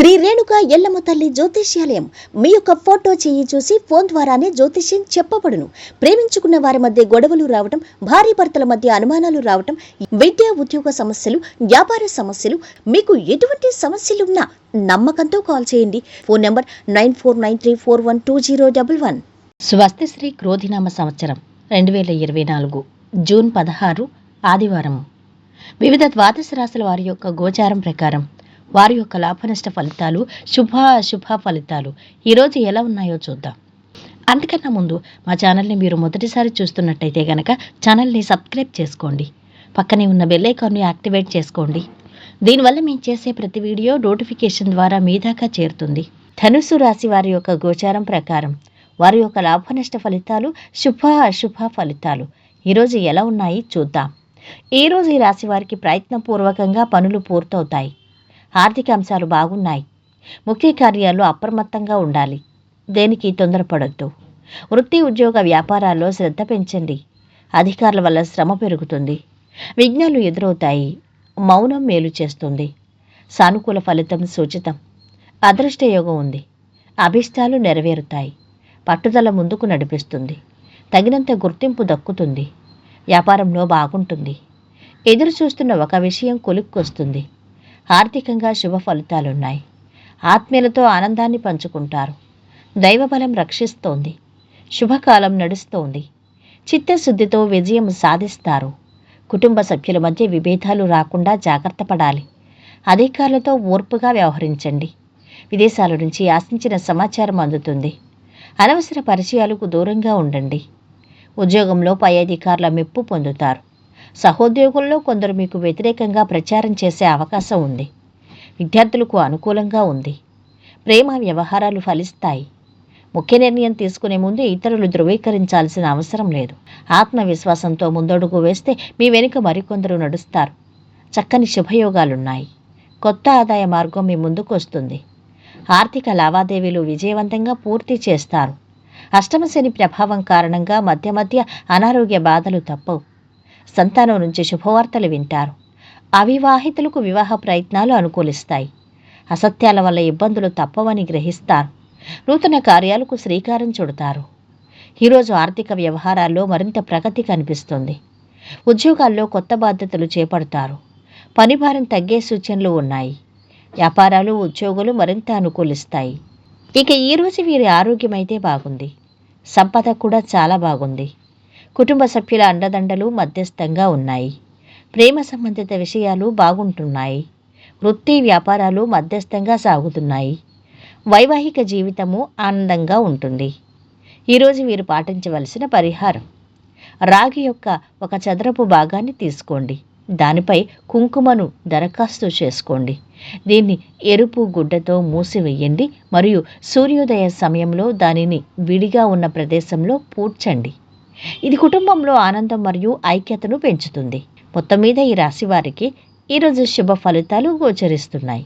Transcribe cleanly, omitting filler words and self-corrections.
శ్రీ రేణుక ఎల్లమ్మ తల్లి జ్యోతిష్యాలయం మీ యొక్క ఫోటో చేయి చూసి ఫోన్ ద్వారానే జ్యోతిష్యం చెప్పబడును. ప్రేమించుకున్న వారి మధ్య గొడవలు రావటం, భార్య భర్తల మధ్య అనుమానాలు రావటం, విద్యా ఉద్యోగ సమస్యలు, వ్యాపార సమస్యలు, మీకు ఎటువంటి సమస్యలున్నా నమ్మకంతో కాల్ చేయండి. Phone number 9493412011. స్వస్తి శ్రీ క్రోధినామ సంవత్సరం 2024 జూన్ 16 ఆదివారం. వివిధ ద్వాదశ రాశుల వారి యొక్క గోచారం ప్రకారం వారి యొక్క లాభనష్ట ఫలితాలు, శుభ అశుభ ఫలితాలు ఈరోజు ఎలా ఉన్నాయో చూద్దాం. అంతకన్నా ముందు మా ఛానల్ని మీరు మొదటిసారి చూస్తున్నట్టయితే కనుక ఛానల్ని సబ్స్క్రైబ్ చేసుకోండి. పక్కనే ఉన్న బెల్ ఐకాన్ని యాక్టివేట్ చేసుకోండి. దీనివల్ల మేము చేసే ప్రతి వీడియో నోటిఫికేషన్ ద్వారా మీ దాకా చేరుతుంది. ధనుస్సు రాశి వారి యొక్క గోచారం ప్రకారం వారి యొక్క లాభనష్ట ఫలితాలు, శుభ అశుభ ఫలితాలు ఈరోజు ఎలా ఉన్నాయి చూద్దాం. ఈరోజు ఈ రాశి వారికి ప్రయత్నపూర్వకంగా పనులు పూర్తవుతాయి. ఆర్థిక అంశాలు బాగున్నాయి. ముఖ్య కార్యాల్లో అప్రమత్తంగా ఉండాలి. దేనికి తొందరపడొద్దు. వృత్తి ఉద్యోగ వ్యాపారాల్లో శ్రద్ధ పెంచండి. అధికారుల వల్ల శ్రమ పెరుగుతుంది. విఘ్నాలు ఎదురవుతాయి. మౌనం మేలు చేస్తుంది. సానుకూల ఫలితం సూచితం. అదృష్ట యోగం ఉంది. అభిష్టాలు నెరవేరుతాయి. పట్టుదల ముందుకు నడిపిస్తుంది. తగినంత గుర్తింపు దక్కుతుంది. వ్యాపారంలో బాగుంటుంది. ఎదురు చూస్తున్న ఒక విషయం కొలిక్కొస్తుంది. ఆర్థికంగా శుభ ఫలితాలున్నాయి. ఆత్మీయులతో ఆనందాన్ని పంచుకుంటారు. దైవబలం రక్షిస్తోంది. శుభకాలం నడుస్తోంది. చిత్తశుద్ధితో విజయం సాధిస్తారు. కుటుంబ సభ్యుల మధ్య విభేదాలు రాకుండా జాగ్రత్త పడాలి. అధికారులతో ఓర్పుగా వ్యవహరించండి. విదేశాల నుంచి ఆశించిన సమాచారం అందుతుంది. అనవసర పరిచయాలకు దూరంగా ఉండండి. ఉద్యోగంలో పై అధికారుల మెప్పు పొందుతారు. సహోద్యోగుల్లో కొందరు మీకు వ్యతిరేకంగా ప్రచారం చేసే అవకాశం ఉంది. విద్యార్థులకు అనుకూలంగా ఉంది. ప్రేమ వ్యవహారాలు ఫలిస్తాయి. ముఖ్య నిర్ణయం తీసుకునే ముందు ఇతరులు ధృవీకరించాల్సిన అవసరం లేదు. ఆత్మవిశ్వాసంతో ముందడుగు వేస్తే మీ వెనుక మరికొందరు నడుస్తారు. చక్కని శుభయోగాలున్నాయి. కొత్త ఆదాయ మార్గం మీ ముందుకు వస్తుంది. ఆర్థిక లావాదేవీలు విజయవంతంగా పూర్తి చేస్తారు. అష్టమ శని ప్రభావం కారణంగా మధ్య మధ్య అనారోగ్య బాధలు తప్పవు. సంతానం నుంచి శుభవార్తలు వింటారు. అవివాహితులకు వివాహ ప్రయత్నాలు అనుకూలిస్తాయి. అసత్యాల వల్ల ఇబ్బందులు తప్పవని గ్రహిస్తారు. నూతన కార్యాలకు శ్రీకారం చుడతారు. ఈరోజు ఆర్థిక వ్యవహారాల్లో మరింత ప్రగతి కనిపిస్తుంది. ఉద్యోగాల్లో కొత్త బాధ్యతలు చేపడతారు. పనిభారం తగ్గే సూచనలు ఉన్నాయి. వ్యాపారాలు, ఉద్యోగులు మరింత అనుకూలిస్తాయి. ఇక ఈరోజు వీరి ఆరోగ్యం అయితే బాగుంది. సంపద కూడా చాలా బాగుంది. కుటుంబ సభ్యుల అండదండలు మధ్యస్థంగా ఉన్నాయి. ప్రేమ సంబంధిత విషయాలు బాగుంటున్నాయి. వృత్తి వ్యాపారాలు మధ్యస్థంగా సాగుతున్నాయి. వైవాహిక జీవితము ఆనందంగా ఉంటుంది. ఈరోజు వీరు పాటించవలసిన పరిహారం: రాగి యొక్క ఒక చదరపు భాగాన్ని తీసుకోండి. దానిపై కుంకుమను దరఖాస్తు చేసుకోండి. దీన్ని ఎరుపు గుడ్డతో మూసివేయండి మరియు సూర్యోదయ సమయంలో దానిని విడిగా ఉన్న ప్రదేశంలో పూడ్చండి. ఇది కుటుంబంలో ఆనందం మరియు ఐక్యతను పెంచుతుంది. మొత్తం మీద ఈ రాశి వారికి ఈరోజు శుభ ఫలితాలు గోచరిస్తున్నాయి.